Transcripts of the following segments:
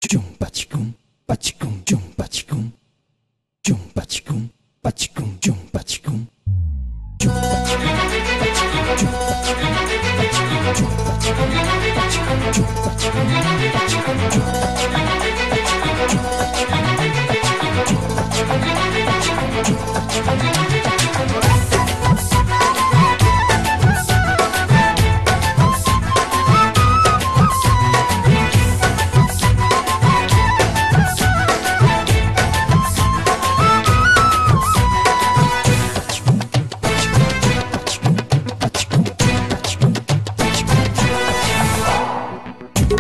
Jum bachicum, bachicum, jum bachicum, jum bachicum, bachicum, jum bachicum, jum bachicum, bachicum, jum bachicum, bachicum, jum bachicum, bachicum, jum bachicum, bachicum, jum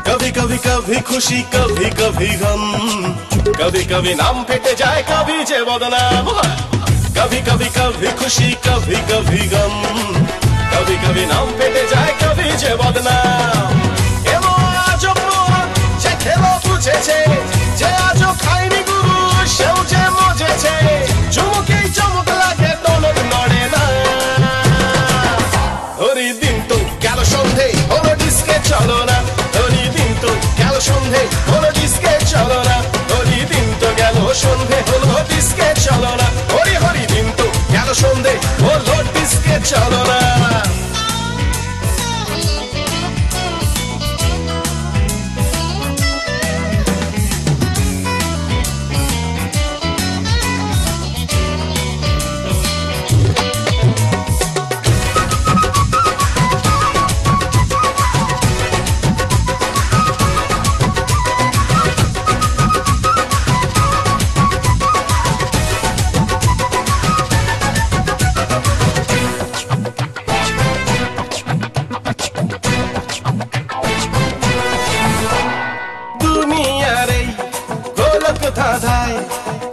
कभी कभी कभी खुशी कभी कभी गम, कभी कभी नाम फेटे जाए कभी जे बदनाम। कभी कभी कभी खुशी कभी कभी गम, कभी कभी नाम फेटे जाए कभी जे बदनाम। एमो आजो মন যে খেলো বুঝেছে, যে আজো খাইনি গুরু সেও যে মজেছে। চুমুকেই চমক লাগে দোলক নড়ে না। ওরে দিন তো গেল সন্ধে হলো ডিস্কে চলো না। সন্ধে হলো ডিস্কে চলো না, হরি দিন তো গেল সন্ধে হলো ডিস্কে চলো না, হরি হরি দিন তো গেল সন্ধে হলো ডিস্কে চলো না।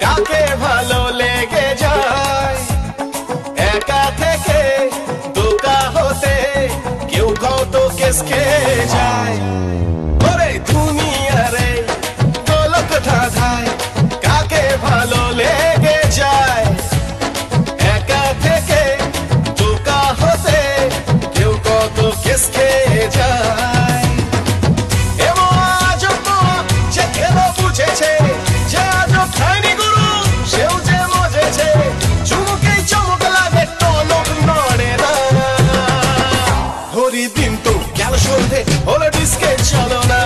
কাকে ভালো লেগে যায়, একা থেকে ধোঁকা হতে কেউ কত কেস খেয়ে যায়। ওরে দুনিয়ারে গোলক ধাঁধায় কাকে ভালো লেগে যায়, একা থেকে ধোঁকা হতে কেউ কত কেস খেয়ে যায়। এমন আজো যে খেলো বুঝেছে, যে আজো খাইনি গুরু সেও যে মজেছে। চুমুকেই চমক লাগে টনক নড়ে না। হরি দিন তো গেল সন্ধে হলো ডিস্কে চলো না,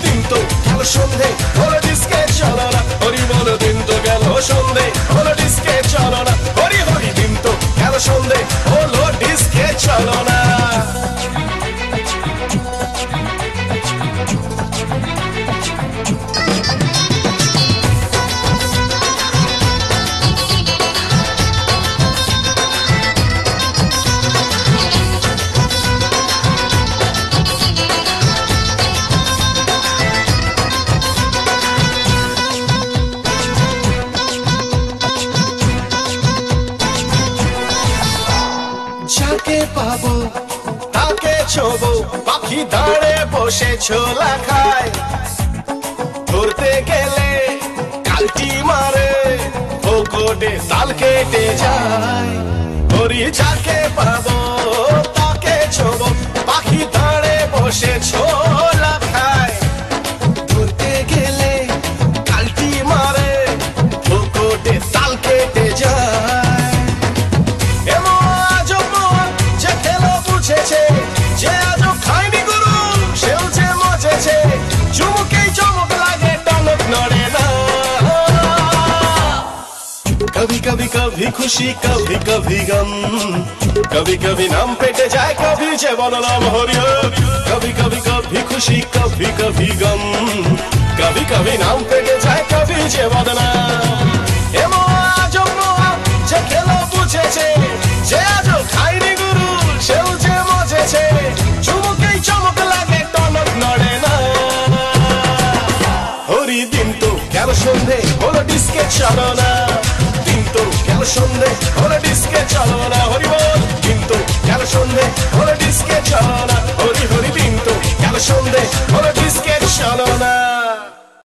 দিন তো গেল সন্ধে হলো ডিস্কে চলো না, হরি বলো দিন তো গেল সন্ধে হলো ডিস্কে চলো না, হরি হরি দিন তো গেল সন্ধে হলো ডিস্কে চলো না। যাকে পাবো তাকে ছোবো, পাখি দাঁড়ে বসে ছোলা খায়। ধরতে গেলে কালটি মারে, ভোগোটে তাল কেটে যায়। হরি যাকে পাবো তাকে ছোবো, পাখি দাঁড়ে বসে ছোলা খায়। ধরতে গেলে কালটি মারে, ভোগোটে তাল কেটে যায়। যে আজো খাইনি গুরু সেও যে মজেছে। চুমুকেই চমক লাগে টনক নড়ে না। कभी कभी कभी खुशी कभी कभी गम, कभी कभी नाम पेटे जाए कभी जे बदनाम। हरि हरि कभी कभी कभी खुशी कभी कभी गम, कभी कभी नाम पेटे जाए कभी जे बदनाम। एमो आजो যে খেলো বুঝেছে, যে আজো খাইনি গুরু সেও যে মজেছে। চুমুকেই চমক লাগে টনক নড়ে না। হরি দিন তো গেল সন্ধে হলো ডিস্কে চলো না, দিন তো গেল সন্ধে হলো ডিস্কে চলো না, হরি বল দিন তো গেল সন্ধে হলো ডিস্কে চলো না, হরি হরি দিন তো গেল সন্ধে হলো ডিস্কে চলো না।